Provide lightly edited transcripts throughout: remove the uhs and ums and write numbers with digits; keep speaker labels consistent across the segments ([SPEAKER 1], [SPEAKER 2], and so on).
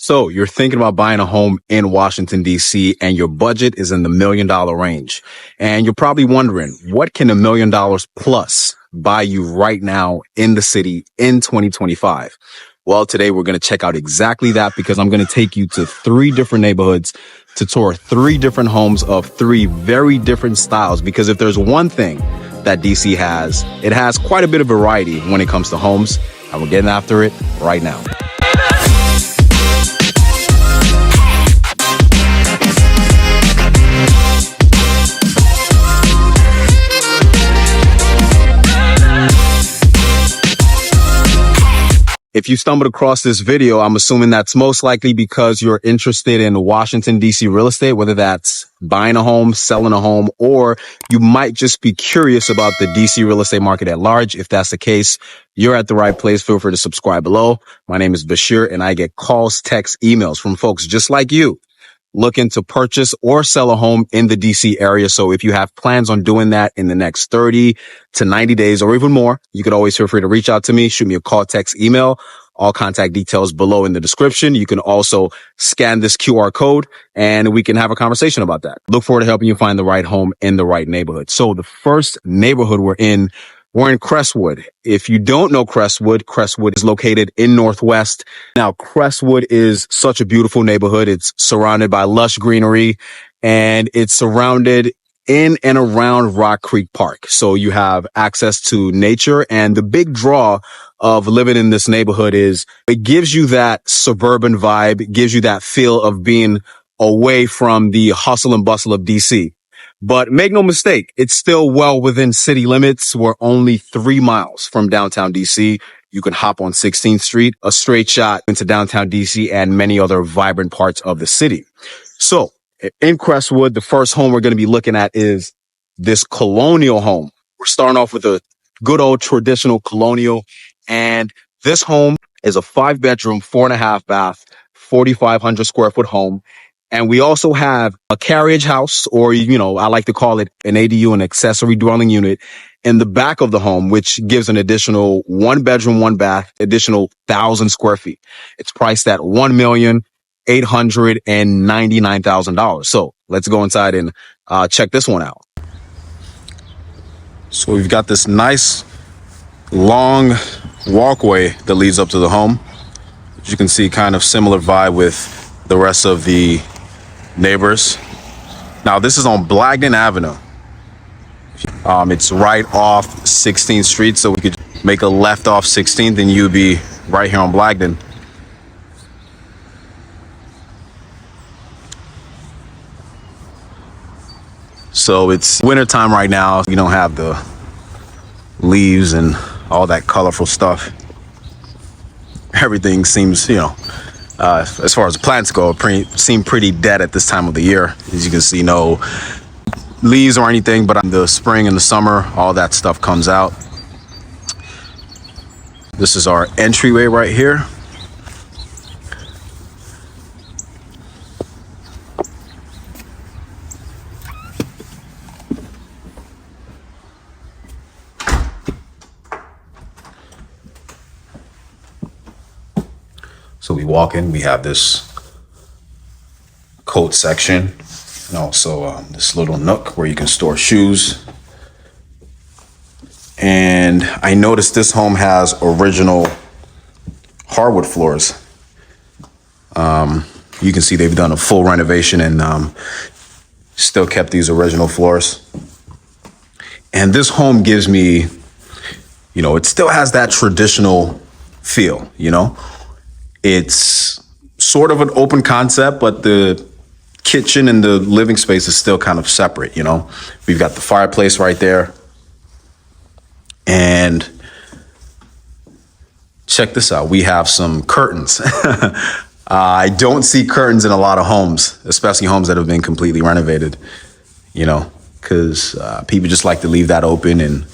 [SPEAKER 1] So you're thinking about buying a home in Washington, D.C., and your budget is in the $1 million range. And you're probably wondering, what can $1 million plus buy you right now in the city in 2025? Well, today we're going to check out exactly that, because I'm going to take you to 3 different neighborhoods to tour 3 different homes of 3 very different styles. Because if there's one thing that DC has, it has quite a bit of variety when it comes to homes. And we're getting after it right now. If you stumbled across this video, I'm assuming that's most likely because you're interested in Washington, D.C. real estate, whether that's buying a home, selling a home, or you might just be curious about the D.C. real estate market at large. If that's the case, you're at the right place. Feel free to subscribe below. My name is Bashir, and I get calls, texts, emails from folks just like you looking to purchase or sell a home in the DC area. So if you have plans on doing that in the next 30 to 90 days or even more, you could always feel free to reach out to me, shoot me a call, text, email, all contact details below in the description. You can also scan this QR code and we can have a conversation about that. Look forward to helping you find the right home in the right neighborhood. So the first neighborhood we're in Crestwood. If you don't know Crestwood, Crestwood is located in Northwest. Now, Crestwood is such a beautiful neighborhood. It's surrounded by lush greenery, and it's surrounded in and around Rock Creek Park. So you have access to nature, and the big draw of living in this neighborhood is it gives you that suburban vibe. It gives you that feel of being away from the hustle and bustle of DC. But make no mistake, it's still well within city limits. We're only 3 miles from downtown DC. You can hop on 16th Street, a straight shot into downtown DC and many other vibrant parts of the city. So in Crestwood, the first home we're going to be looking at is this colonial home. We're starting off with a good old traditional colonial. And this home is a 5-bedroom, 4.5 bath, 4,500 square foot home. And we also have a carriage house, or, I like to call it an ADU, an accessory dwelling unit, in the back of the home, which gives an additional 1 bedroom, 1 bath, additional 1,000 square feet. It's priced at $1,899,000. So let's go inside and check this one out. So we've got this nice long walkway that leads up to the home. As you can see, kind of similar vibe with the rest of the neighbors. Now this is on Blagden Avenue. It's right off 16th Street, so we could make a left off 16th and you'd be right here on Blagden. So it's winter time right now. You don't have the leaves and all that colorful stuff. Everything seems, as far as the plants go, seem pretty dead at this time of the year. As you can see, no leaves or anything, but in the spring and the summer, all that stuff comes out. This is our entryway right here. So we walk in, we have this coat section, and also this little nook where you can store shoes. And I noticed this home has original hardwood floors. You can see they've done a full renovation and still kept these original floors. And this home gives me, it still has that traditional feel, It's sort of an open concept, but the kitchen and the living space is still kind of separate, We've got the fireplace right there. And check this out. We have some curtains. I don't see curtains in a lot of homes, especially homes that have been completely renovated, because people just like to leave that open and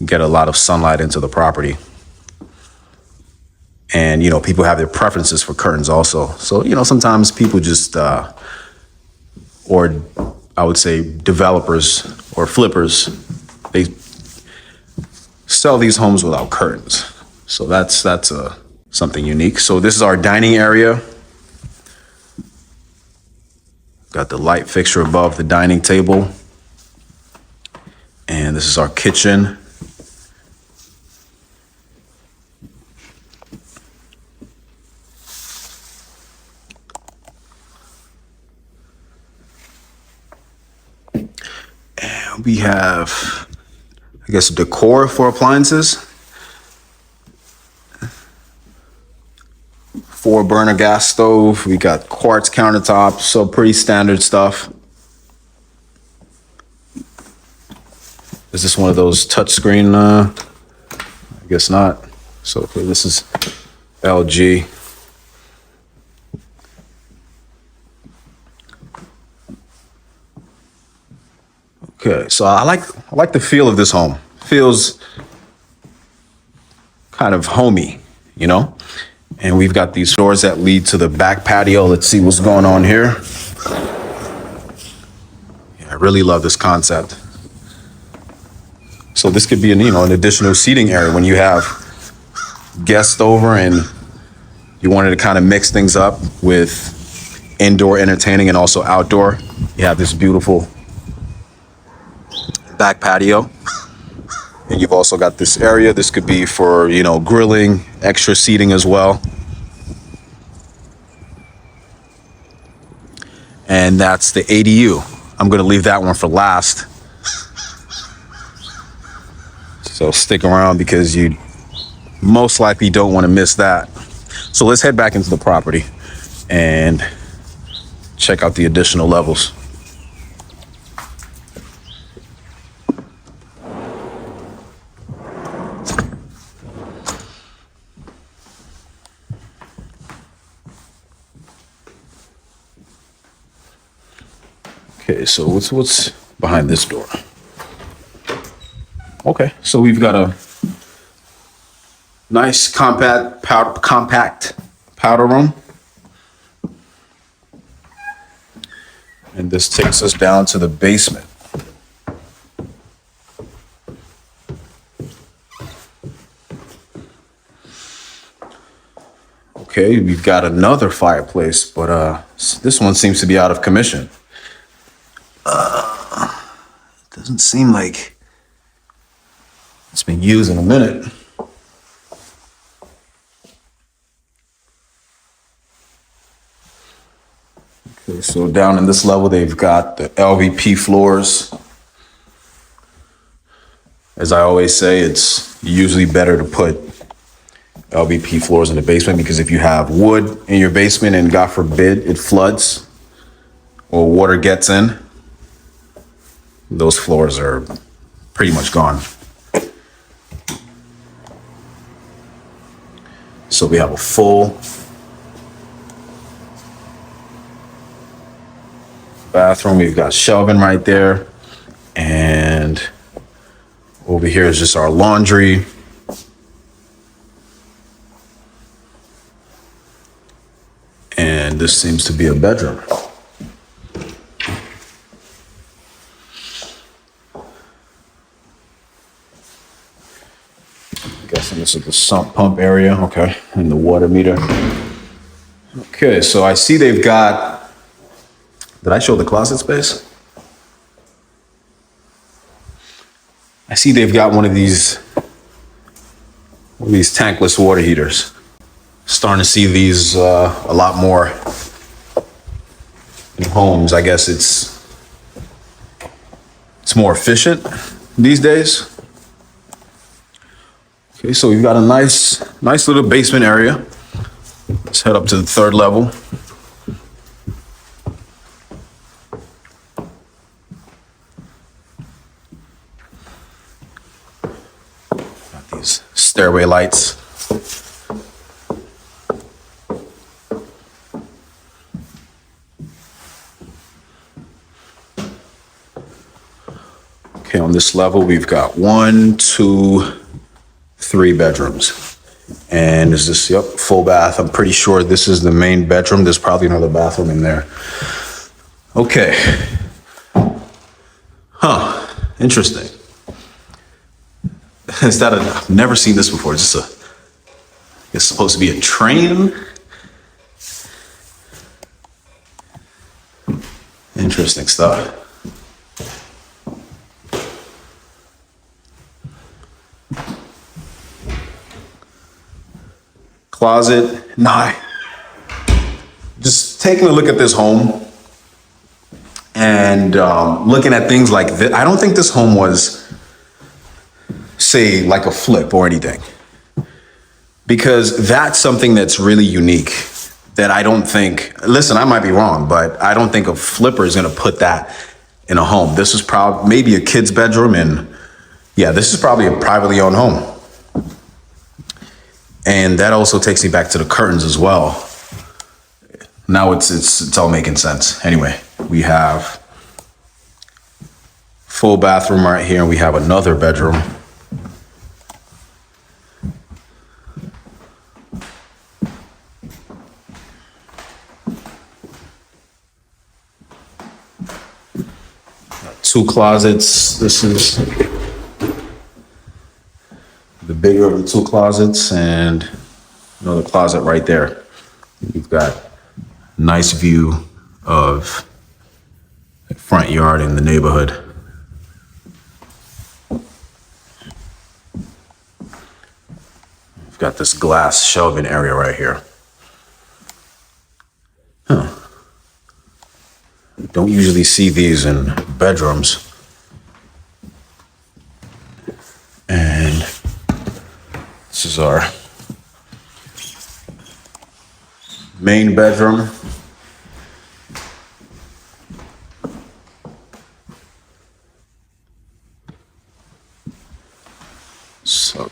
[SPEAKER 1] get a lot of sunlight into the property. And, people have their preferences for curtains also. So, sometimes people just, or I would say developers or flippers, they sell these homes without curtains. So that's a something unique. So this is our dining area. Got the light fixture above the dining table. And this is our kitchen. And we have, I guess, decor for appliances. 4-burner gas stove. We got quartz countertops, so pretty standard stuff. Is this one of those touchscreen? I guess not. So this is LG. Okay, so I like the feel of this home. Feels kind of homey, you know? And we've got these doors that lead to the back patio. Let's see what's going on here. Yeah, I really love this concept. So this could be an additional seating area when you have guests over and you wanted to kind of mix things up with indoor entertaining and also outdoor. You have this beautiful back patio. And you've also got this area. This could be for, grilling, extra seating as well. And that's the ADU. I'm going to leave that one for last. So stick around because you most likely don't want to miss that. So let's head back into the property and check out the additional levels. Okay, so what's behind this door? Okay, so we've got a nice compact powder room. And this takes us down to the basement. Okay, we've got another fireplace, but this one seems to be out of commission. Doesn't seem like it's been used in a minute. Okay, so down in this level, they've got the LVP floors. As I always say, it's usually better to put LVP floors in the basement because if you have wood in your basement and God forbid it floods or water gets in, those floors are pretty much gone. So we have a full bathroom. We've got shelving right there. And over here is just our laundry. And this seems to be a bedroom. Guessing this is the sump pump area, okay, and the water meter. Okay, so I see they've got, did I show the closet space? I see they've got one of these tankless water heaters. Starting to see these a lot more in homes. I guess it's more efficient these days. Okay, so we've got a nice little basement area. Let's head up to the 3rd level. Got these stairway lights. Okay, on this level, we've got 1, 2, 3 bedrooms. And is this, full bath. I'm pretty sure this is the main bedroom. There's probably another bathroom in there. Okay. Huh, interesting. I've never seen this before. Just It's supposed to be a train. Interesting stuff. Closet. Nah. Just taking a look at this home and looking at things like this. I don't think this home was, say, like a flip or anything. Because that's something that's really unique that I don't think, listen, I might be wrong, but I don't think a flipper is going to put that in a home. This is probably maybe a kid's bedroom, and yeah, this is probably a privately owned home. And that also takes me back to the curtains as well. Now it's all making sense. Anyway, we have full bathroom right here, and we have another bedroom. Two closets. This is the bigger of the two closets, and another closet right there. You've got a nice view of the front yard in the neighborhood. You've got this glass shelving area right here. Huh. Don't usually see these in bedrooms. And this is our main bedroom. So,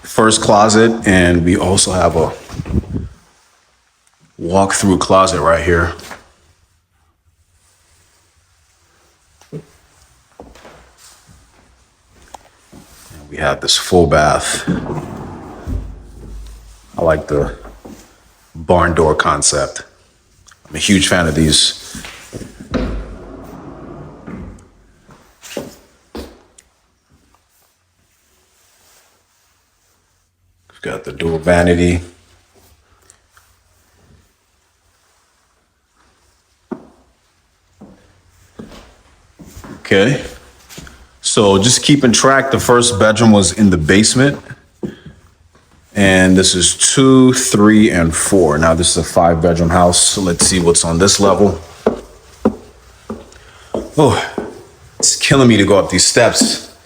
[SPEAKER 1] first closet, and we also have a walk-through closet right here. We have this full bath. I like the barn door concept. I'm a huge fan of these. We've got the dual vanity. Okay. So just keeping track, the first bedroom was in the basement. And this is 2, 3, and 4. Now this is a 5-bedroom house. So let's see what's on this level. Oh, it's killing me to go up these steps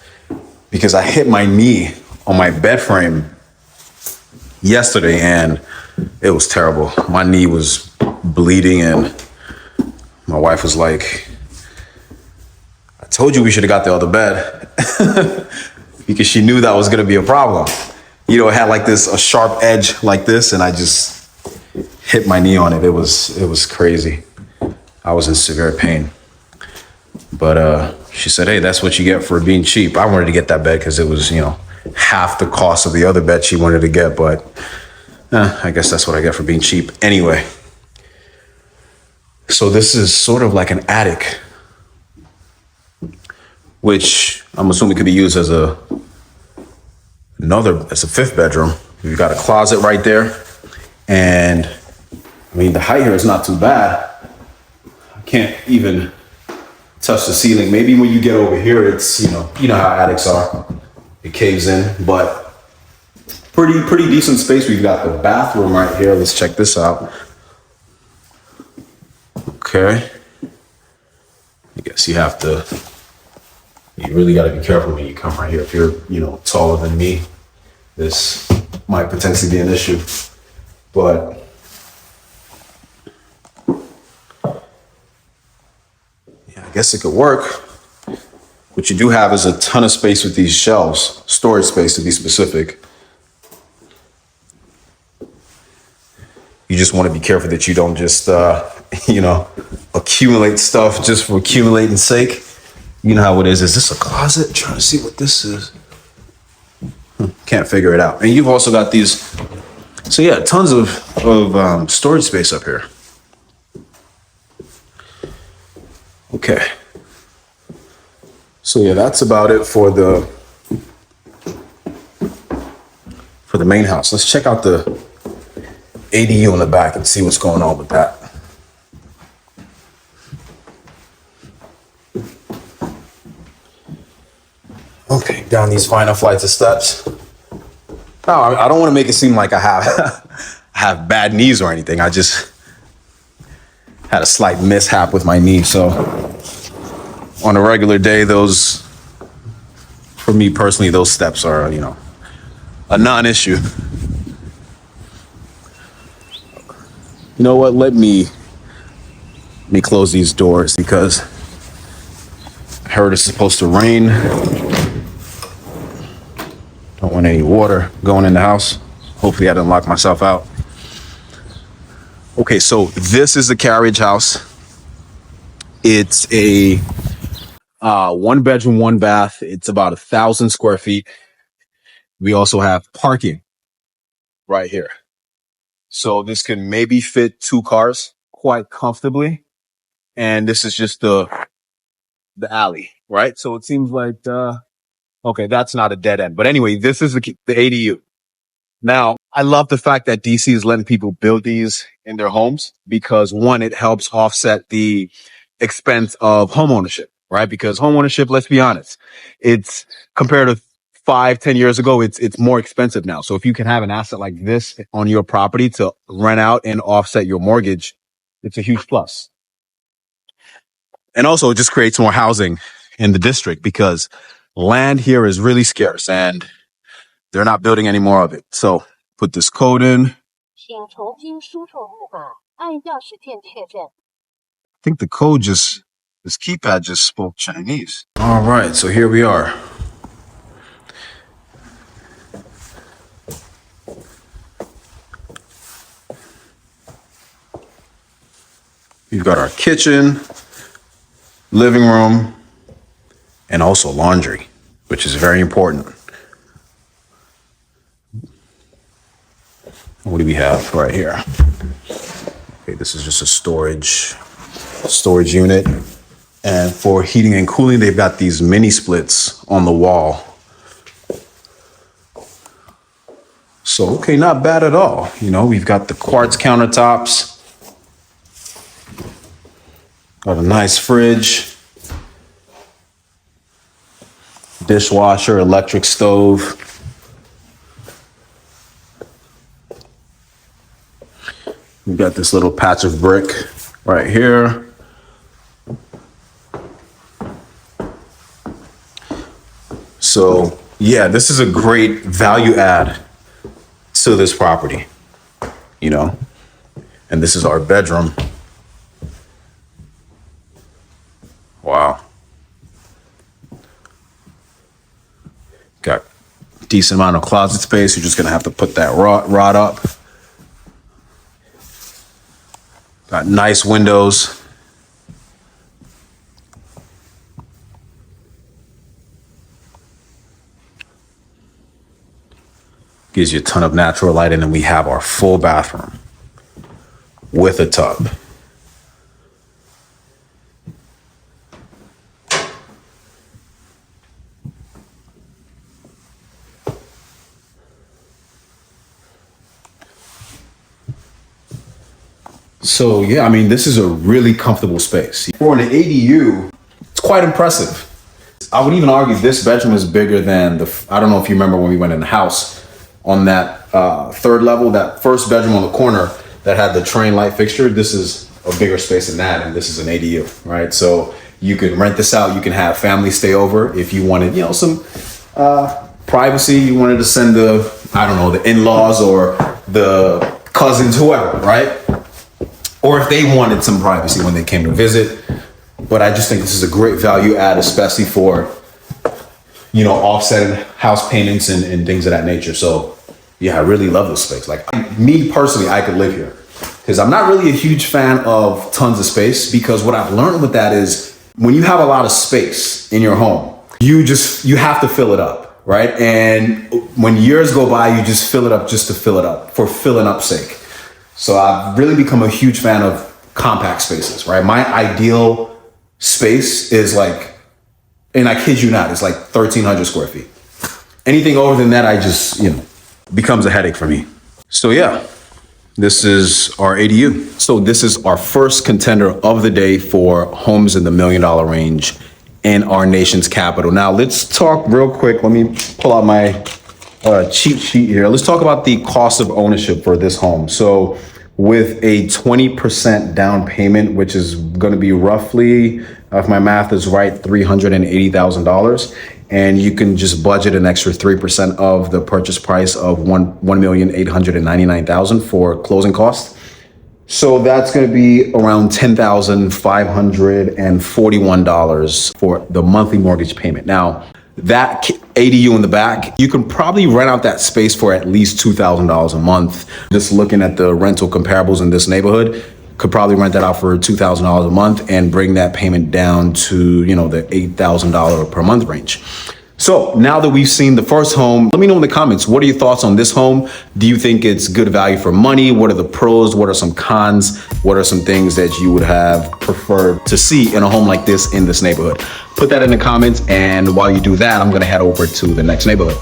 [SPEAKER 1] because I hit my knee on my bed frame yesterday and it was terrible. My knee was bleeding and my wife was like, I told you we should have got the other bed because she knew that was going to be a problem. You know, it had like this, a sharp edge like this, and I just hit my knee on it. It was crazy. I was in severe pain. But she said, hey, that's what you get for being cheap. I wanted to get that bed because it was, you know, half the cost of the other bed she wanted to get, but I guess that's what I get for being cheap anyway. So this is sort of like an attic, which I'm assuming could be used as a 5th bedroom. We've got a closet right there. And I mean, the height here is not too bad. I can't even touch the ceiling. Maybe when you get over here, it's, you know how attics are. It caves in, but pretty decent space. We've got the bathroom right here. Let's check this out. Okay. I guess you really got to be careful when you come right here. If you're, taller than me, this might potentially be an issue. But yeah, I guess it could work. What you do have is a ton of space with these shelves, storage space to be specific. You just want to be careful that you don't just, accumulate stuff just for accumulating's sake. You know how it is. Is this a closet? I'm trying to see what this is. Can't figure it out. And you've also got these. So yeah, tons of storage space up here. Okay. So yeah, that's about it for the main house. Let's check out the ADU in the back and see what's going on with that. Okay, down these final flights of steps. No, I don't want to make it seem like I have bad knees or anything. I just had a slight mishap with my knee. So on a regular day, for me personally, those steps are, a non-issue. You know what? Let me close these doors because I heard it's supposed to rain. Don't want any water going in the house. Hopefully I didn't lock myself out. Okay, so this is the carriage house. It's a 1 bedroom, 1 bath. It's about 1,000 square feet. We also have parking right here. So this can maybe fit 2 cars quite comfortably. And this is just the alley, right? So it seems like, okay, that's not a dead end. But anyway, this is the ADU. Now, I love the fact that DC is letting people build these in their homes because, one, it helps offset the expense of homeownership, right? Because homeownership, let's be honest, it's compared to 5-10 years ago, it's more expensive now. So if you can have an asset like this on your property to rent out and offset your mortgage, it's a huge plus. And also it just creates more housing in the district because land here is really scarce and they're not building any more of it. So put this code in. I think the code this keypad just spoke Chinese. All right, so here we are. We've got our kitchen, living room, and also laundry, which is very important. What do we have right here? Okay, this is just a storage unit. And for heating and cooling, they've got these mini splits on the wall. So, okay, not bad at all. We've got the quartz countertops. Got a nice fridge. Dishwasher, electric stove. We've got this little patch of brick right here. So, yeah, this is a great value add to this property, and this is our bedroom. Wow. Got a decent amount of closet space. You're just going to have to put that rod up. Got nice windows. Gives you a ton of natural light, and then we have our full bathroom with a tub. So yeah, this is a really comfortable space. For an ADU, it's quite impressive. I would even argue this bedroom is bigger than I don't know if you remember when we went in the house on that 3rd level, that first bedroom on the corner that had the train light fixture. This is a bigger space than that, and this is an ADU, right? So you can rent this out. You can have family stay over if you wanted, some privacy. You wanted to send the in-laws or the cousins, whoever, right? Or if they wanted some privacy when they came to visit. But I just think this is a great value add, especially for, offsetting house payments and things of that nature. So yeah, I really love this space. Like me personally, I could live here because I'm not really a huge fan of tons of space, because what I've learned with that is when you have a lot of space in your home, you have to fill it up, right? And when years go by, you just fill it up just to fill it up for filling up's sake. So I've really become a huge fan of compact spaces, right? My ideal space is and I kid you not, it's 1,300 square feet. Anything over than that, I just, becomes a headache for me. So yeah, This is our ADU. So this is our first contender of the day for homes in the $1 million range in our nation's capital. Now let's talk real quick. Let me pull out my cheat sheet here. Let's talk about the cost of ownership for this home. So with a 20% down payment, which is going to be roughly, if my math is right, $380,000. And you can just budget an extra 3% of the purchase price of $1,899,000 for closing costs. So that's going to be around $10,541 for the monthly mortgage payment. Now, that ADU in the back, you can probably rent out that space for at least $2,000 a month. Just looking at the rental comparables in this neighborhood, could probably rent that out for $2,000 a month and bring that payment down to, the $8,000 per month range. So now that we've seen the first home, let me know in the comments, what are your thoughts on this home? Do you think it's good value for money? What are the pros? What are some cons? What are some things that you would have preferred to see in a home like this in this neighborhood? Put that in the comments. And while you do that, I'm going to head over to the next neighborhood.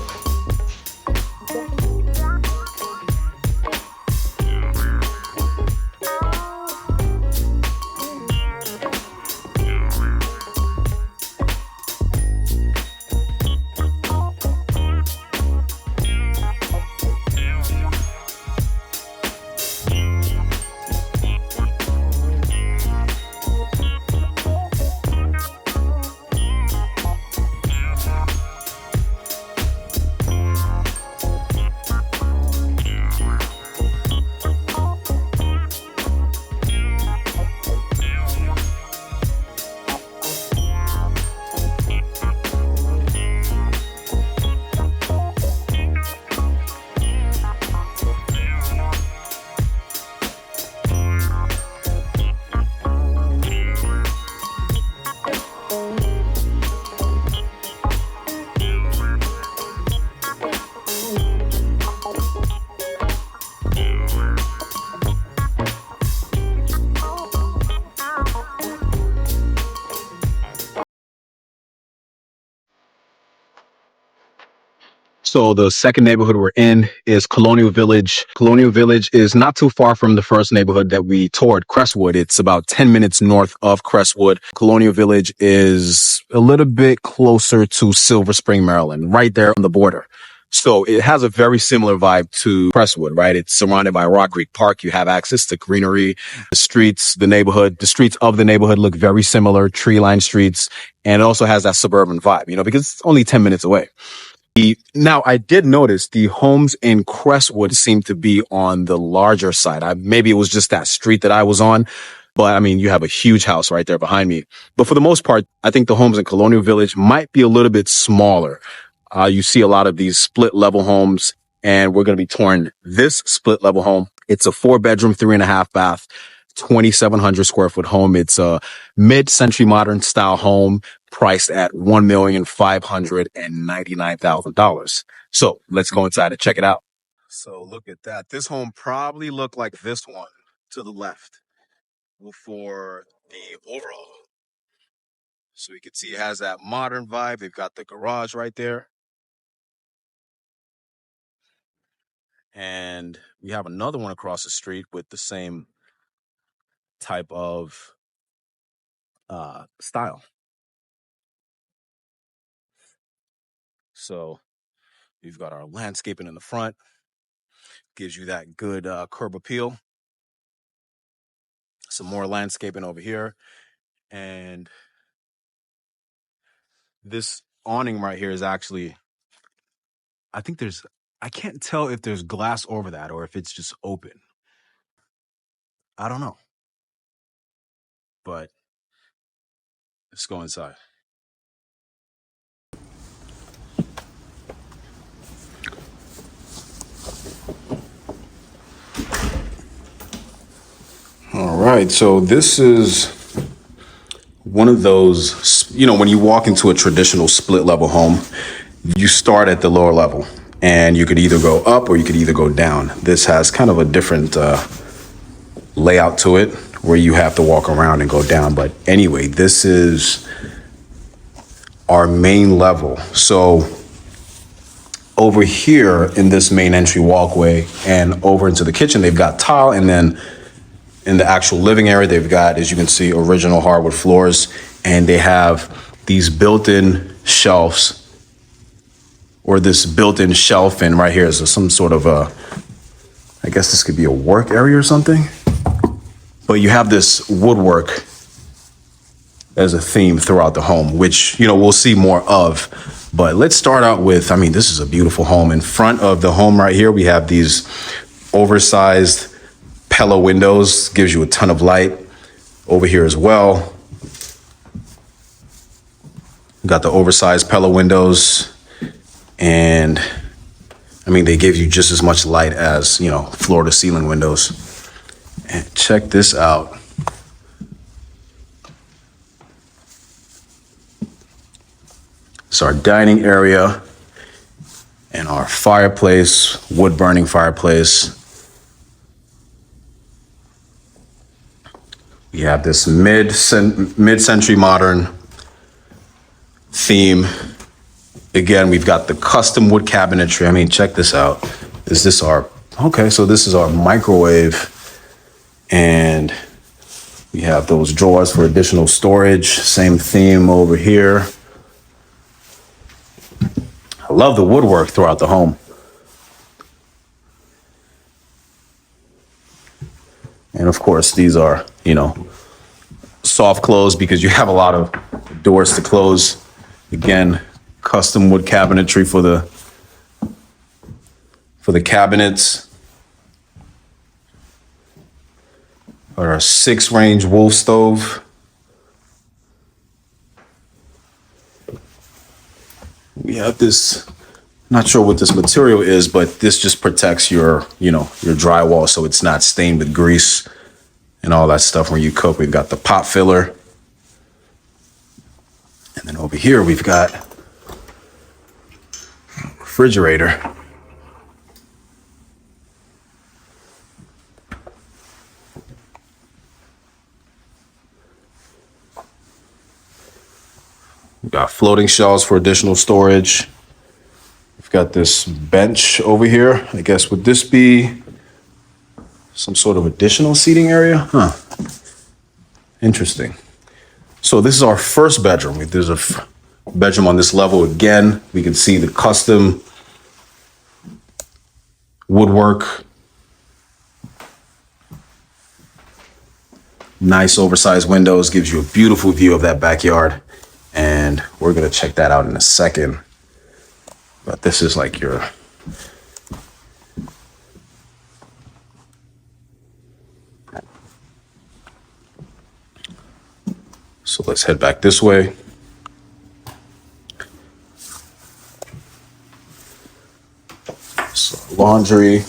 [SPEAKER 1] So the second neighborhood we're in is Colonial Village. Colonial Village is not too far from the first neighborhood that we toured, Crestwood. It's about 10 minutes north of Crestwood. Colonial Village is a little bit closer to Silver Spring, Maryland, right there on the border. So it has a very similar vibe to Crestwood, right? It's surrounded by Rock Creek Park. You have access to greenery, the streets of the neighborhood look very similar, tree-lined streets, and it also has that suburban vibe, because it's only 10 minutes away. Now, I did notice the homes in Crestwood seem to be on the larger side. Maybe it was just that street that I was on, but you have a huge house right there behind me. But for the most part, I think the homes in Colonial Village might be a little bit smaller. You see a lot of these split level homes, and we're going to be touring this split level home. It's a 4-bedroom, 3.5 bath, 2,700 square foot home. It's a mid-century modern style home priced at $1,599,000. So let's go inside and check it out. So look at that. This home probably looked like this one to the left for the overall. So you can see it has that modern vibe. They've got the garage right there. And we have another one across the street with the same type of style. So we've got our landscaping in the front, gives you that good curb appeal. Some more landscaping over here. And this awning right here is actually, I can't tell if there's glass over that or if it's just open. I don't know. But let's go inside. All right, so this is one of those, when you walk into a traditional split level home, you start at the lower level and you could either go up or you could either go down. This has kind of a different layout to it where you have to walk around and go down. But anyway, this is our main level. So over here in this main entry walkway and over into the kitchen, they've got tile, and then in the actual living area, they've got, as you can see, original hardwood floors, and they have these built-in shelves, or this built-in shelf, and right here is some sort of a, I guess this could be a work area or something, but you have this woodwork as a theme throughout the home, which, you know, we'll see more of. But let's start out with, I mean, this is a beautiful home. In front of the home right here, we have these oversized Pella windows, gives you a ton of light. Over here as well, we got the oversized Pella windows, and I mean, they give you just as much light as, you know, floor to ceiling windows. And check this out. It's our dining area and our fireplace, wood burning fireplace. We have this mid-century modern theme. Again, we've got the custom wood cabinetry. I mean, check this out. Is this our, okay, so this is our microwave, and we have those drawers for additional storage. Same theme over here. I love the woodwork throughout the home. And of course, these are, you know, soft close because you have a lot of doors to close. Again, custom wood cabinetry for the cabinets. Our 6-range Wolf stove. We have this, not sure what this material is, but this just protects your, you know, your drywall so it's not stained with grease and all that stuff when you cook. We've got the pot filler. And then over here we've got a refrigerator. We've got floating shelves for additional storage. We've got this bench over here. I guess, would this be some sort of additional seating area? Huh. Interesting. So this is our first bedroom. There's a bedroom on this level. Again, we can see the custom woodwork. Nice oversized windows, gives you a beautiful view of that backyard. And we're gonna check that out in a second. But this is like your so let's head back this way. So laundry,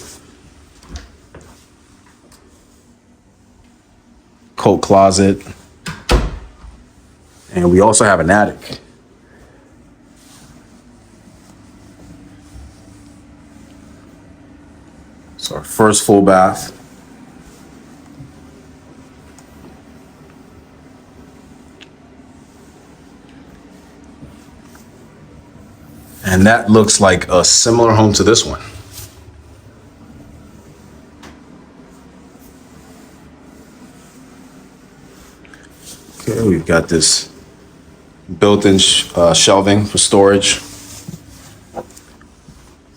[SPEAKER 1] coat closet, and we also have an attic. It's our first full bath. And that looks like a similar home to this one. Okay, we've got this built-in shelving for storage.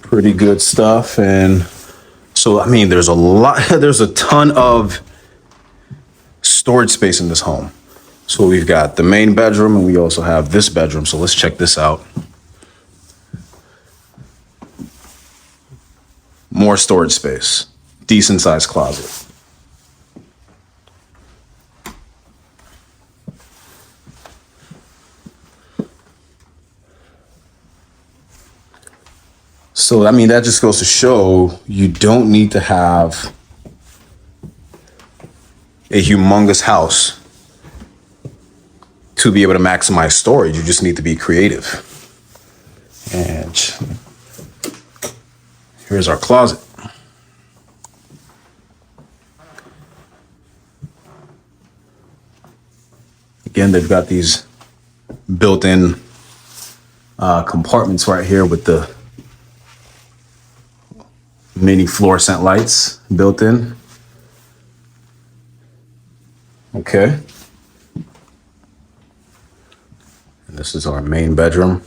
[SPEAKER 1] Pretty good stuff. And so, I mean, there's a ton of storage space in this home. So we've got the main bedroom and we also have this bedroom. So let's check this out. More storage space, decent sized closet. So, I mean, that just goes to show you don't need to have a humongous house to be able to maximize storage. You just need to be creative. And here's our closet. Again, they've got these built-in compartments right here with the Mini fluorescent lights built in. Okay. And this is our main bedroom.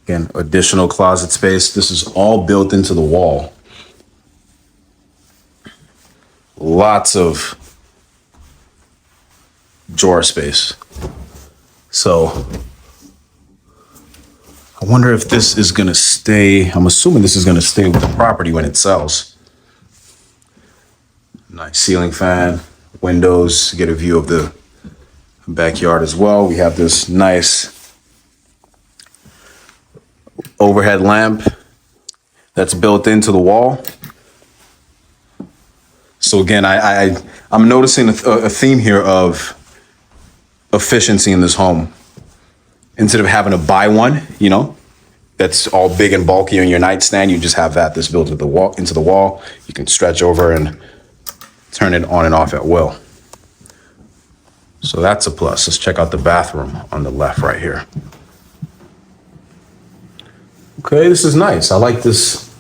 [SPEAKER 1] Again, additional closet space. This is all built into the wall. Lots of drawer space. So I wonder if this is going to stay. I'm assuming this is going to stay with the property when it sells. Nice ceiling fan, windows, get a view of the backyard as well. We have this nice overhead lamp that's built into the wall. So again, I'm noticing a theme here of efficiency in this home. Instead of having to buy one, that's all big and bulky on your nightstand, you just have this built into the wall. You can stretch over and turn it on and off at will. So that's a plus. Let's check out the bathroom on the left right here. Okay, this is nice. I like this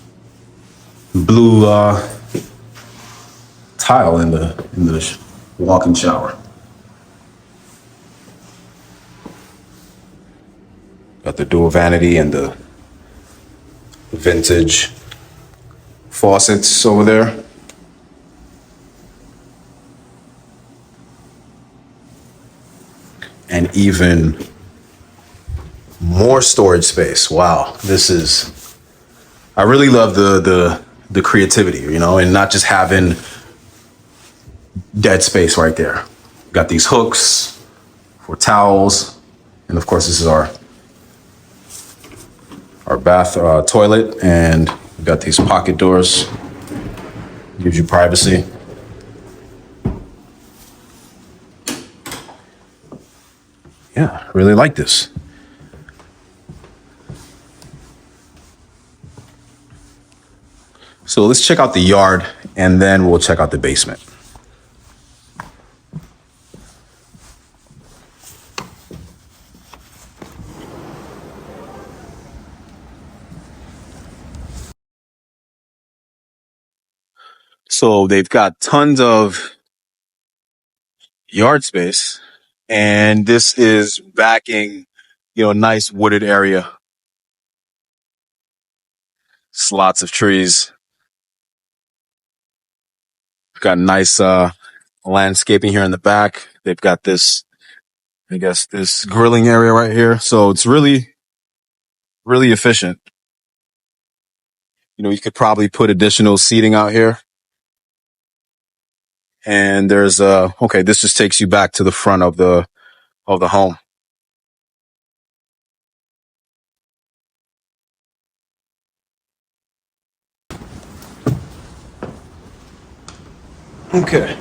[SPEAKER 1] blue tile in the walk-in shower. Got the dual vanity and the vintage faucets over there. And even more storage space. Wow, I really love the creativity, and not just having dead space right there. Got these hooks for towels, and of course this is our bath toilet, and we've got these pocket doors. Gives you privacy. Yeah, really like this. So let's check out the yard, and then we'll check out the basement. So they've got tons of yard space, and this is backing, a nice wooded area. It's lots of trees. Got nice landscaping here in the back. They've got this, this grilling area right here. So it's really, really efficient. You could probably put additional seating out here. And there's this just takes you back to the front of the home. Okay.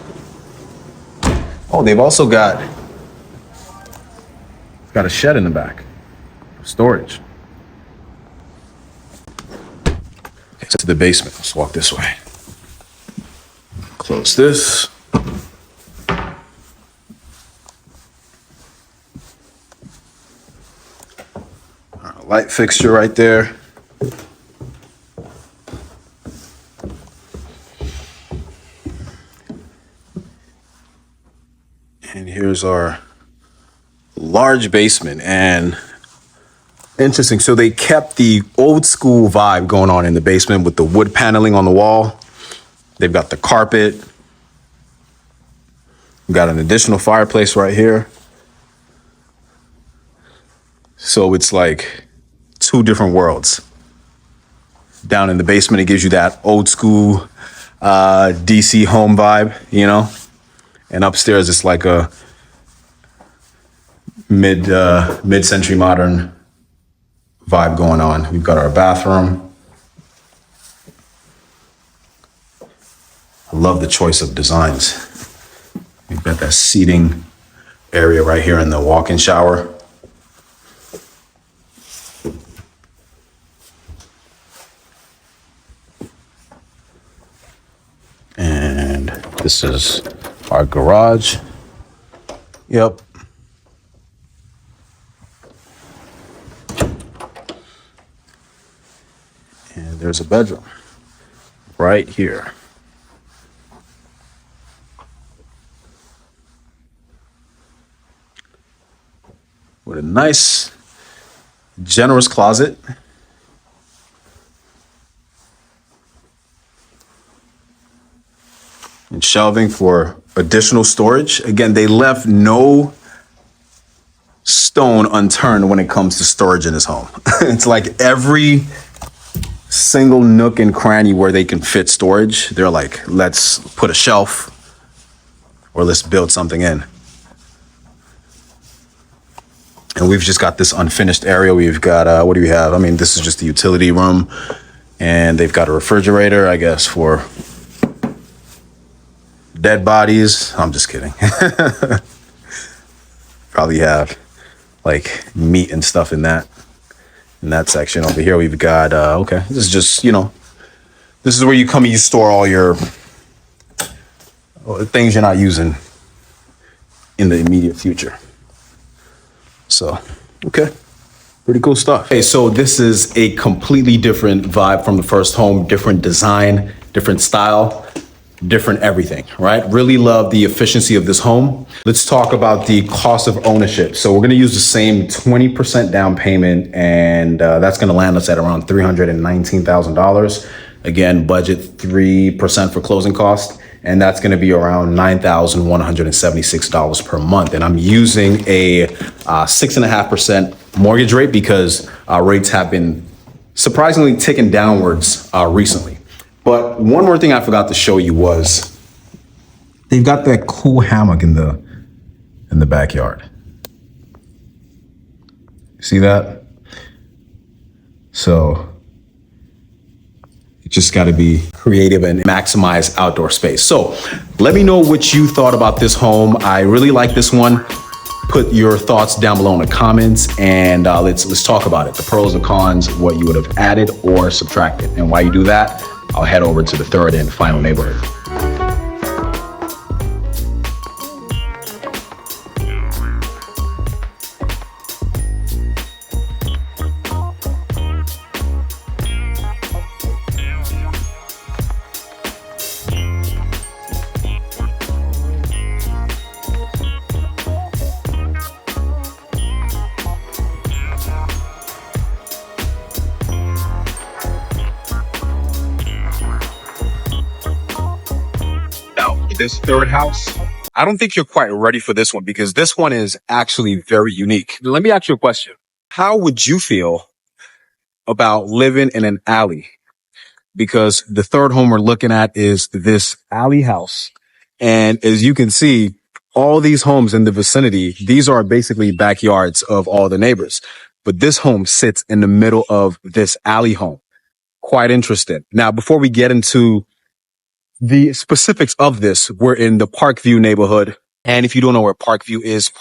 [SPEAKER 1] Oh, they've also got a shed in the back for storage. Okay, to the basement. Let's walk this way. Close this. Light fixture right there. And here's our large basement. And interesting. So they kept the old school vibe going on in the basement with the wood paneling on the wall. They've got the carpet. We've got an additional fireplace right here. So it's like two different worlds. Down in the basement, it gives you that old school DC home vibe, And upstairs, it's like a mid-century modern vibe going on. We've got our bathroom. I love the choice of designs. We've got that seating area right here in the walk-in shower. And this is our garage. Yep. there's a bedroom right here. With a nice, generous closet. And shelving for additional storage. Again, they left no stone unturned when it comes to storage in this home. It's like every single nook and cranny where they can fit storage, they're like, let's put a shelf or let's build something in. And we've just got this unfinished area. We've got, what do we have? I mean, this is just the utility room. And they've got a refrigerator, I guess, for dead bodies. I'm just kidding. Probably have like meat and stuff in that section. Over here we've got okay, this is just, you know, this is where you come and you store all your things you're not using in the immediate future. So okay, pretty cool stuff. Okay, so this is a completely different vibe from the first home. Different design, different style, different everything, right? Really love the efficiency of this home. Let's talk about the cost of ownership. So we're going to use the same 20% down payment, and that's going to land us at around $319,000. Again, budget 3% for closing costs, and that's going to be around $9,176 per month. And I'm using a 6.5% mortgage rate because rates have been surprisingly ticking downwards recently. But one more thing I forgot to show you was they've got that cool hammock in the backyard. See that? So you just got to be creative and maximize outdoor space. So let me know what you thought about this home. I really like this one. Put your thoughts down below in the comments, and let's talk about it. The pros and cons, what you would have added or subtracted. And while you do that, I'll head over to the third and final neighborhood. This third house, I don't think you're quite ready for this one because this one is actually very unique. Let me ask you a question. How would you feel about living in an alley? Because the third home we're looking at is this alley house. And as you can see, all these homes in the vicinity, these are basically backyards of all the neighbors. But this home sits in the middle of this alley home. Quite interesting. Now, before we get into the specifics of this, we're in the Parkview neighborhood. And if you don't know where Parkview is,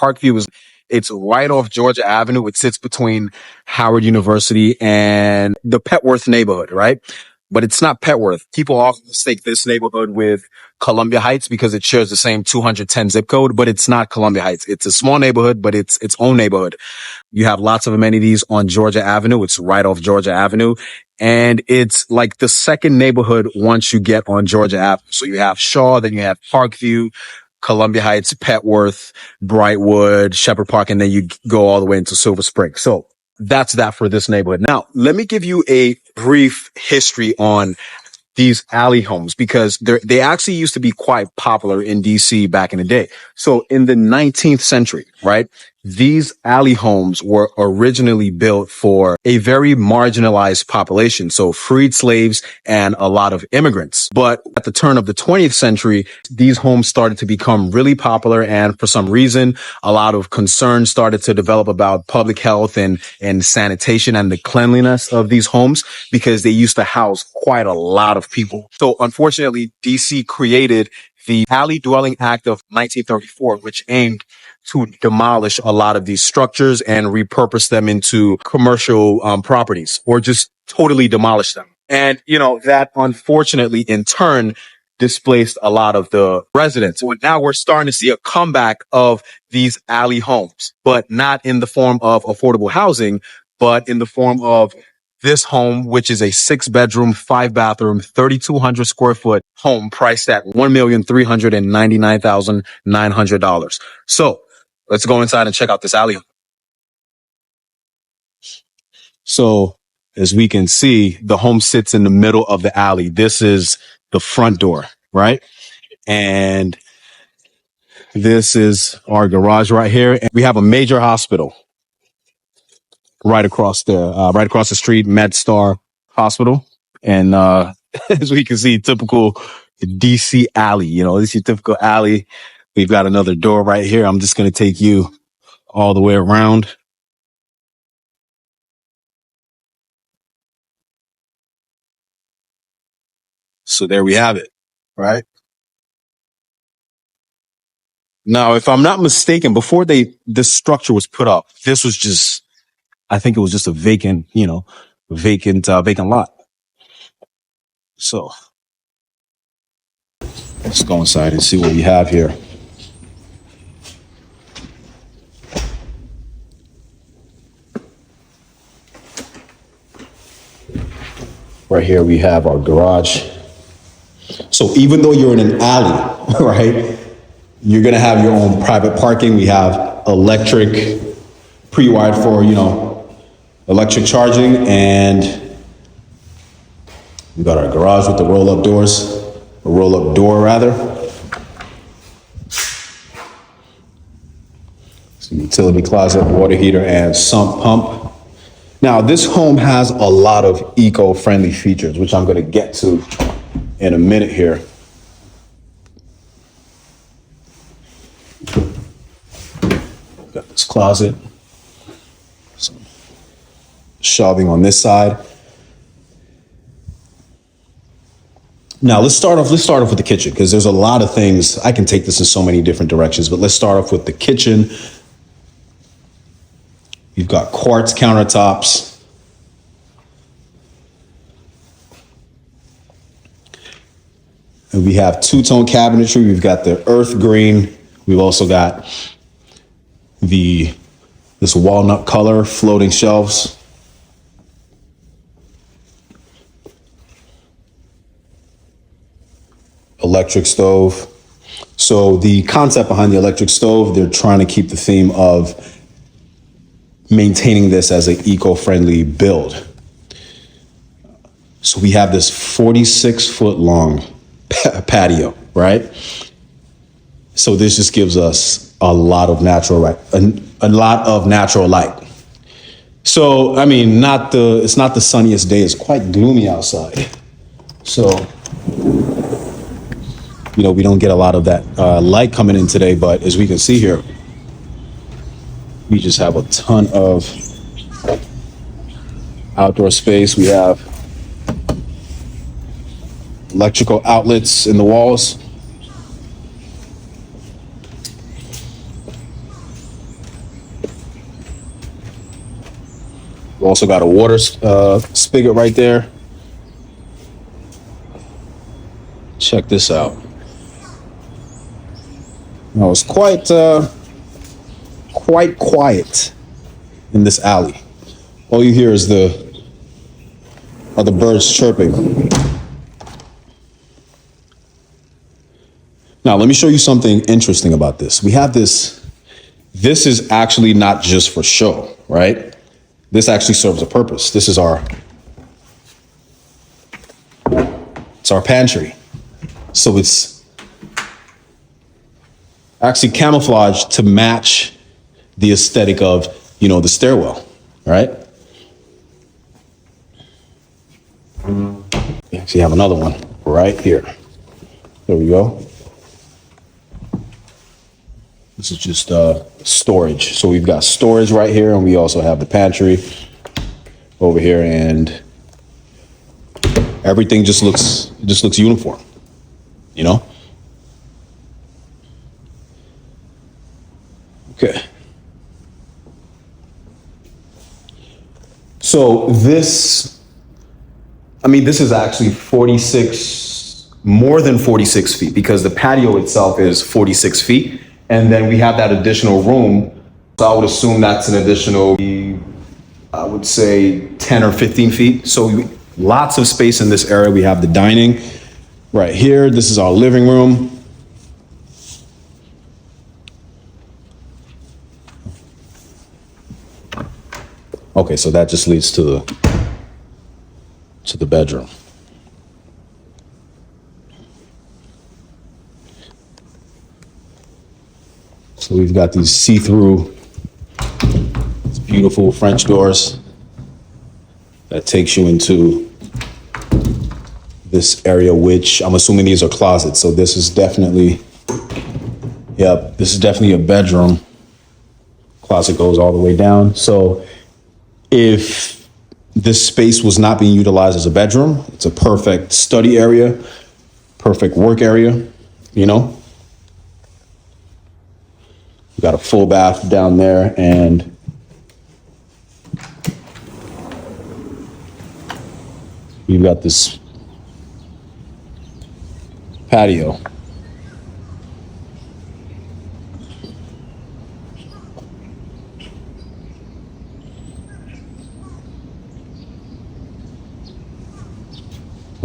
[SPEAKER 1] it's right off Georgia Avenue. It sits between Howard University and the Petworth neighborhood, right? But it's not Petworth. People often mistake this neighborhood with Columbia Heights because it shares the same 210 zip code, but it's not Columbia Heights. It's a small neighborhood, but it's its own neighborhood. You have lots of amenities on Georgia Avenue. It's right off Georgia Avenue. And it's like the second neighborhood once you get on Georgia Avenue. So you have Shaw, then you have Parkview, Columbia Heights, Petworth, Brightwood, Shepherd Park, and then you go all the way into Silver Spring. So that's that for this neighborhood. Now, let me give you a brief history on these alley homes because they actually used to be quite popular in DC back in the day. So in the 19th century, right, these alley homes were originally built for a very marginalized population. So freed slaves and a lot of immigrants. But at the turn of the 20th century, these homes started to become really popular. And for some reason, a lot of concern started to develop about public health and sanitation and the cleanliness of these homes because they used to house quite a lot of people. So unfortunately, DC created the Alley Dwelling Act of 1934, which aimed to demolish a lot of these structures and repurpose them into commercial properties or just totally demolish them. And, you know, that unfortunately in turn displaced a lot of the residents. So now we're starting to see a comeback of these alley homes, but not in the form of affordable housing, but in the form of this home, which is a 6-bedroom, 5-bathroom, 3,200 square foot home priced at $1,399,900. So let's go inside and check out this alley. So as we can see, the home sits in the middle of the alley. This is the front door, right? And this is our garage right here. And we have a major hospital right across there, right across the street, MedStar Hospital. And as we can see, typical DC alley, this is your typical alley. We've got another door right here. I'm just going to take you all the way around. So there we have it, right? Now, if I'm not mistaken, before this structure was put up, this was just, I think it was just a vacant lot. So let's go inside and see what we have here. Right here, we have our garage. So even though you're in an alley, right, you're going to have your own private parking. We have electric pre-wired for, electric charging. And we got our garage with the roll-up doors, a roll-up door rather. Some utility closet, water heater, and sump pump. Now, this home has a lot of eco-friendly features, which I'm going to get to in a minute here. Got this closet, some shelving on this side. Now let's start off with the kitchen, because there's a lot of things. I can take this in so many different directions, but let's start off with the kitchen. You've got quartz countertops. And we have two-tone cabinetry. We've got the earth green. We've also got this walnut color floating shelves. Electric stove. So the concept behind the electric stove, they're trying to keep the theme of maintaining this as an eco-friendly build. So we have this 46-foot long patio, right? So this just gives us a lot of natural light. So, I mean, it's not the sunniest day. It's quite gloomy outside. So, we don't get a lot of that light coming in today, but as we can see here, we just have a ton of outdoor space. We have electrical outlets in the walls. We also got a water spigot right there. Check this out. Now it's quite quiet in this alley. All you hear is the birds chirping. Now, let me show you something interesting about this. We have this is actually not just for show, right? This actually serves a purpose. This is our pantry. So it's actually camouflaged to match the aesthetic of, the stairwell, right? We actually have another one right here. There we go. This is just storage. So we've got storage right here, and we also have the pantry over here, and everything just looks uniform, Okay. So this is actually more than 46 feet, because the patio itself is 46 feet. And then we have that additional room. So I would assume that's an additional I would say 10 or 15 feet. So lots of space in this area. We have the dining right here. This is our living room. Okay, so that just leads to the bedroom. So we've got these see-through, beautiful French doors that takes you into this area, which I'm assuming these are closets. So this is definitely, yep, this is definitely a bedroom. Closet goes all the way down. So if this space was not being utilized as a bedroom, it's a perfect study area, perfect work area, you know. We've got a full bath down there, and we've got this patio.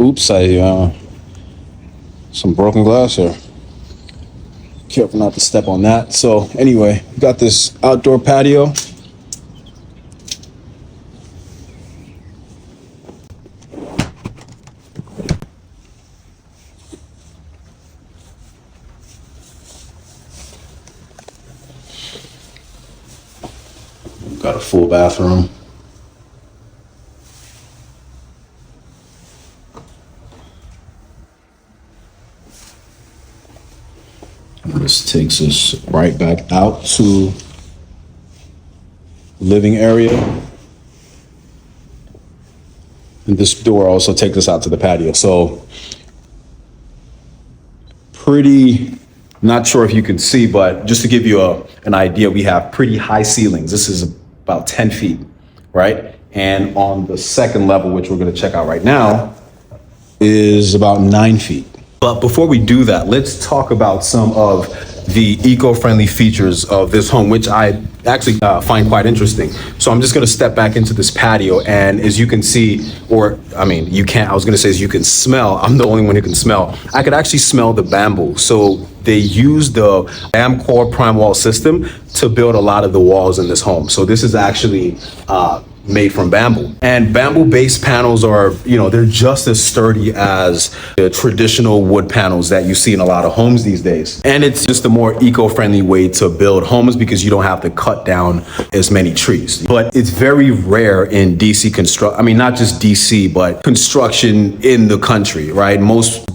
[SPEAKER 1] Oops, I some broken glass here. Careful not to step on that. So anyway, we got this outdoor patio. Got a full bathroom. And this takes us right back out to living area. And this door also takes us out to the patio. So pretty, not sure if you can see, but just to give you an idea, we have pretty high ceilings. This is about 10 feet, right? And on the second level, which we're gonna check out right now, is about 9 feet. But before we do that, let's talk about some of the eco-friendly features of this home, which I actually find quite interesting. So I'm just gonna step back into this patio, and as you can see, or I mean, you can't, I was gonna say as you can smell, I'm the only one who can smell. I could actually smell the bamboo. So they use the Amcor prime wall system to build a lot of the walls in this home. So this is actually made from bamboo. And bamboo-based panels are, you know, they're just as sturdy as the traditional wood panels that you see in a lot of homes these days. And it's just a more eco-friendly way to build homes because you don't have to cut down as many trees. But it's very rare in DC I mean, not just DC, but construction in the country, right? Most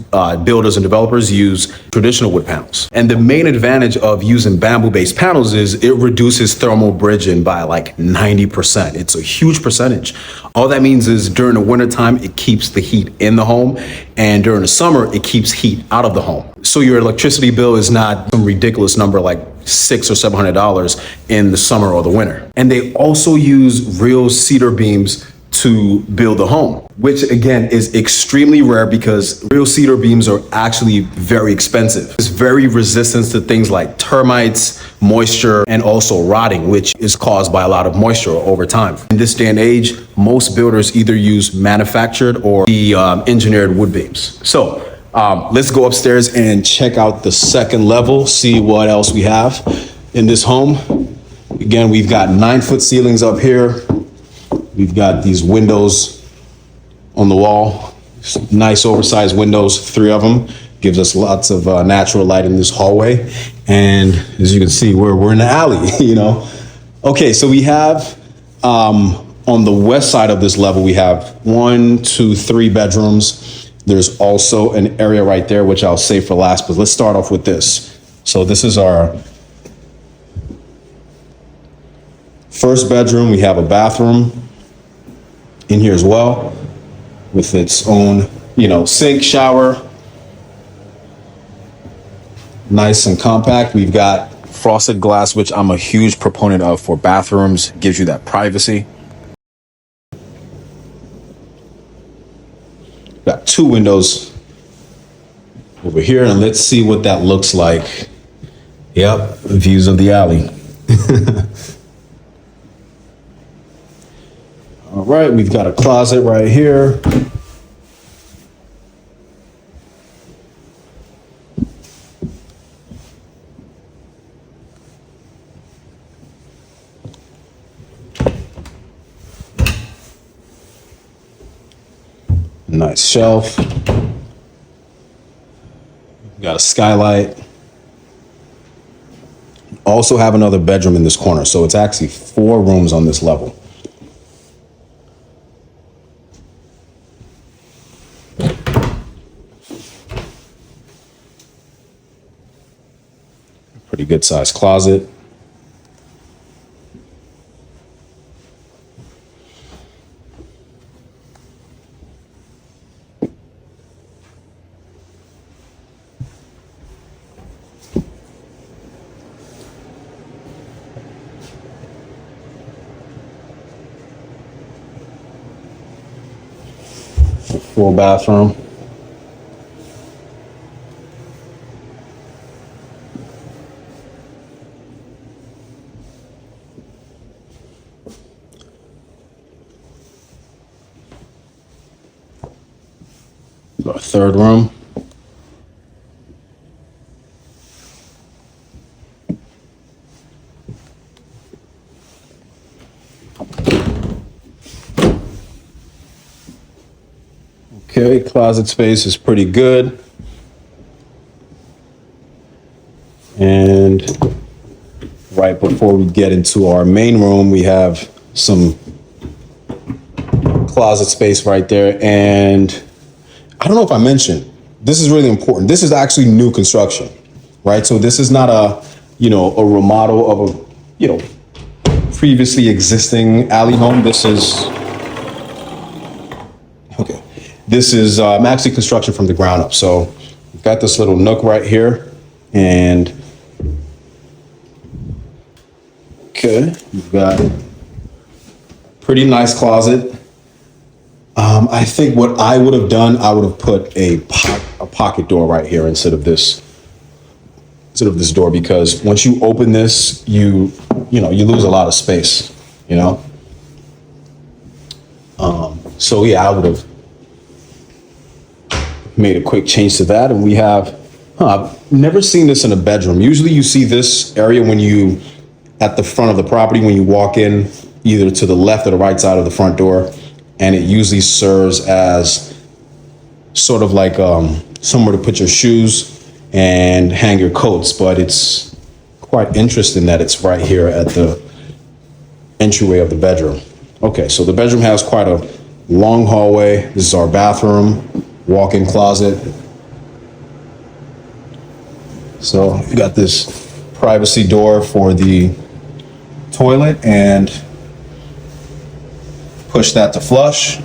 [SPEAKER 1] builders and developers use traditional wood panels. And the main advantage of using bamboo-based panels is it reduces thermal bridging by like 90%. It's a huge percentage. All that means is during the wintertime, it keeps the heat in the home, and during the summer, it keeps heat out of the home. So your electricity bill is not some ridiculous number like $600 or $700 in the summer or the winter. And they also use real cedar beams to build a home, which again is extremely rare because real cedar beams are actually very expensive. It's very resistant to things like termites, moisture, and also rotting, which is caused by a lot of moisture over time. In this day and age, most builders either use manufactured or the engineered wood beams. So let's go upstairs and check out the second level, see what else we have in this home. Again, we've got 9-foot ceilings up here. We've got these windows on the wall, nice oversized windows, 3 of them. Gives us lots of natural light in this hallway. And as you can see, we're in the alley, you know. Okay, so we have, on the west side of this level, we have 1, 2, 3 bedrooms. There's also an area right there, which I'll save for last, but let's start off with this. So this is our first bedroom. We have a bathroom in here as well with its own, you know, sink, shower. Nice and compact. We've got frosted glass, which I'm a huge proponent of for bathrooms. Gives you that privacy. Got 2 windows over here, and let's see what that looks like. Yep, views of the alley. All right, we've got a closet right here. Nice shelf. Got a skylight. Also have another bedroom in this corner, so it's actually 4 rooms on this level. Pretty good sized closet. Full bathroom. Our 3rd room. Okay, closet space is pretty good. And right before we get into our main room, we have some closet space right there. And I don't know if I mentioned, this is really important. This is actually new construction, right? So this is not a remodel of a, previously existing alley home. This is actually construction from the ground up. So we've got this little nook right here, and okay, we've got a pretty nice closet. I think what I would have done, I would have put a pocket door right here instead of this door, because once you open this, you lose a lot of space, So yeah, I would have made a quick change to that. And we have, I've never seen this in a bedroom. Usually you see this area at the front of the property, when you walk in, either to the left or the right side of the front door. And it usually serves as sort of like somewhere to put your shoes and hang your coats. But it's quite interesting that it's right here at the entryway of the bedroom. Okay, so the bedroom has quite a long hallway. This is our bathroom, walk-in closet. So you got this privacy door for the toilet, and push that to flush.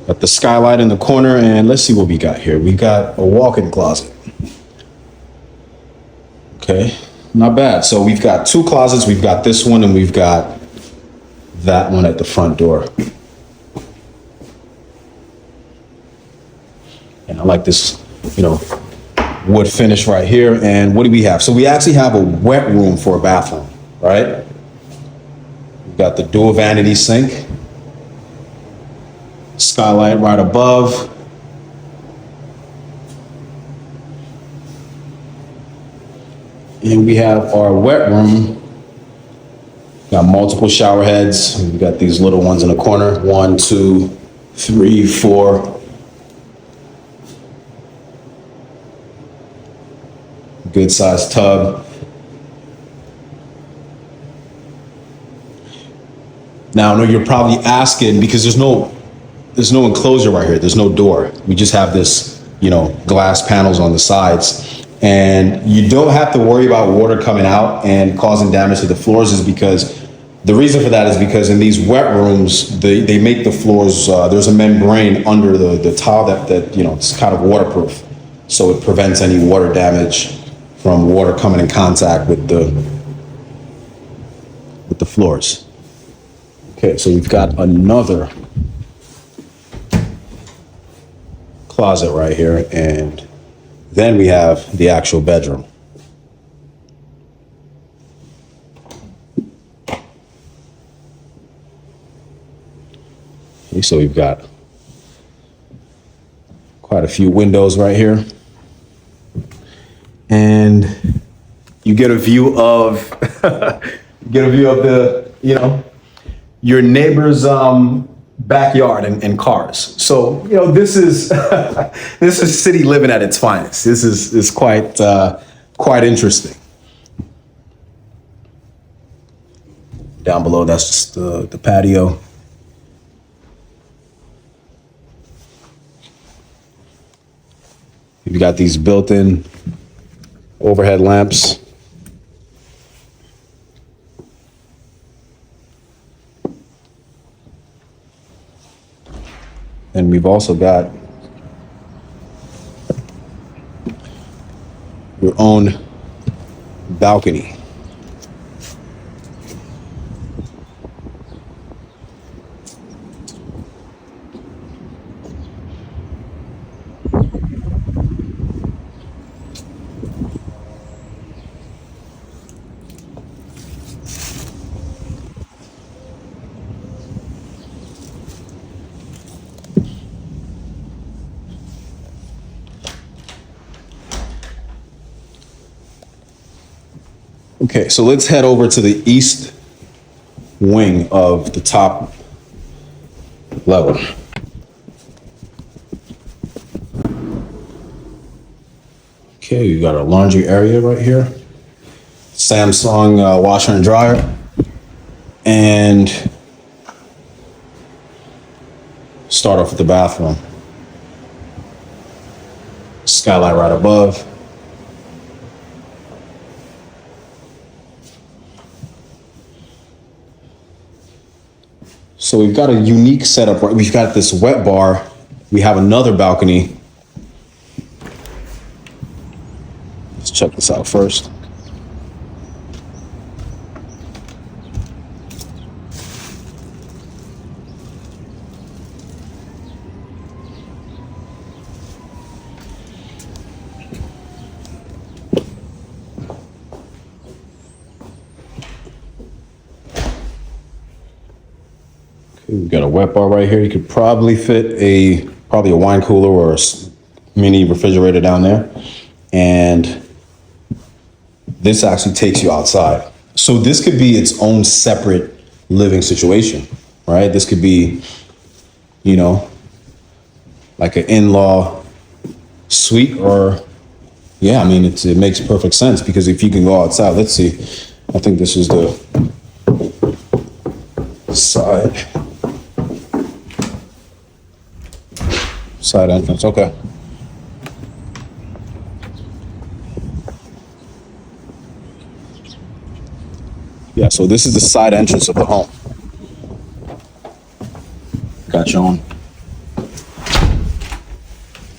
[SPEAKER 1] Got the skylight in the corner, and let's see what we got here. We got a walk-in closet. Okay, not bad. So we've got 2 closets. We've got this one, and we've got that one at the front door. And I like this, wood finish right here. And what do we have? So we actually have a wet room for a bathroom, right? Got the dual vanity sink, skylight right above. And we have our wet room. Got multiple shower heads. We got these little ones in the corner. 1, 2, 3, 4. Good sized tub. Now, I know you're probably asking, because there's no enclosure right here. There's no door. We just have this, glass panels on the sides. And you don't have to worry about water coming out and causing damage to the floors, the reason for that is because in these wet rooms, they make the floors, there's a membrane under the tile that it's kind of waterproof. So it prevents any water damage from water coming in contact with the floors. Okay, so we've got another closet right here, and then we have the actual bedroom. So we've got quite a few windows right here. And you get a view of the, your neighbor's backyard and cars. So, this is this is city living at its finest. This is quite interesting. Down below, that's just the patio. You've got these built-in overhead lamps. And we've also got your own balcony. Okay, so let's head over to the east wing of the top level. Okay, you got a laundry area right here. Samsung washer and dryer. And start off with the bathroom. Skylight right above. So we've got a unique setup, right? We've got this wet bar. We have another balcony. Let's check this out first. We've got a wet bar right here. You could probably fit probably a wine cooler or a mini refrigerator down there. And this actually takes you outside. So this could be its own separate living situation, right? This could be, like an in-law suite or, yeah, I mean, it makes perfect sense because if you can go outside, let's see. I think this is the side entrance, okay. Yeah, so this is the side entrance of the home. Got your own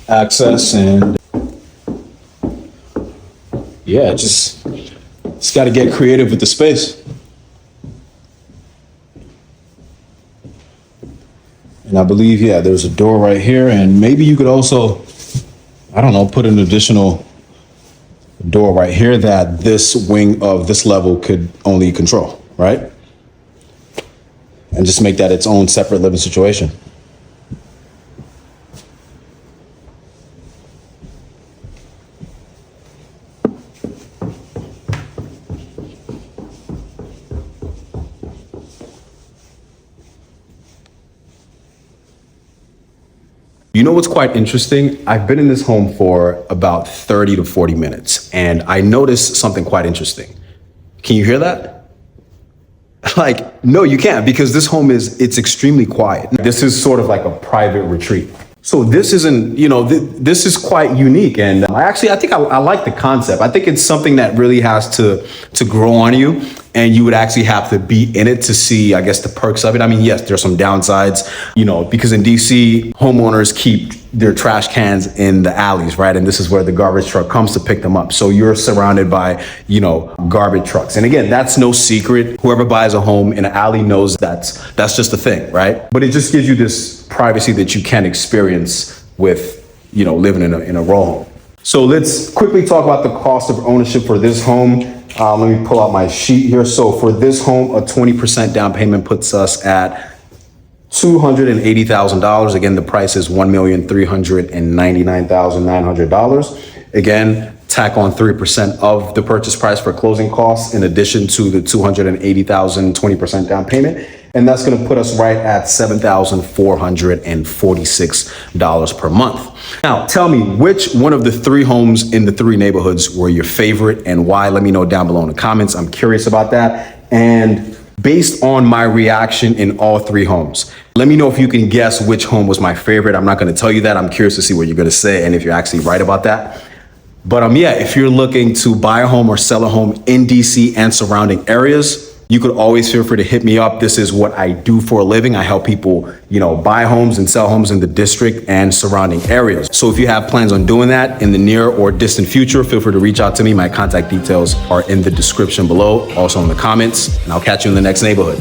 [SPEAKER 1] access and yeah, just got to get creative with the space. And I believe, yeah, there's a door right here, and maybe you could also, I don't know, put an additional door right here that this wing of this level could only control, right? And just make that its own separate living situation. You know what's quite interesting? I've been in this home for about 30 to 40 minutes, and I noticed something quite interesting. Can you hear that? Like, no, you can't, because this home it's extremely quiet. This is sort of like a private retreat. So this isn't, this is quite unique. And I think I like the concept. I think it's something that really has to grow on you. And you would actually have to be in it to see, I guess, the perks of it. I mean, yes, there's some downsides, because in DC, homeowners keep their trash cans in the alleys, right? And this is where the garbage truck comes to pick them up. So you're surrounded by, garbage trucks. And again, that's no secret. Whoever buys a home in an alley knows that's just a thing, right? But it just gives you this privacy that you can experience with, living in a row home. So let's quickly talk about the cost of ownership for this home. Let me pull out my sheet here. So for this home, a 20% down payment puts us at $280,000. Again, the price is $1,399,900. Again, tack on 3% of the purchase price for closing costs in addition to the $280,000 20% down payment. And that's going to put us right at $7,446 per month. Now, tell me, which one of the 3 homes in the 3 neighborhoods were your favorite and why? Let me know down below in the comments. I'm curious about that. And based on my reaction in all 3 homes, let me know if you can guess which home was my favorite. I'm not going to tell you that. I'm curious to see what you're going to say and if you're actually right about that. But yeah, if you're looking to buy a home or sell a home in DC and surrounding areas, you could always feel free to hit me up. This is what I do for a living. I help people, buy homes and sell homes in the district and surrounding areas. So if you have plans on doing that in the near or distant future, feel free to reach out to me. My contact details are in the description below, also in the comments, and I'll catch you in the next neighborhood.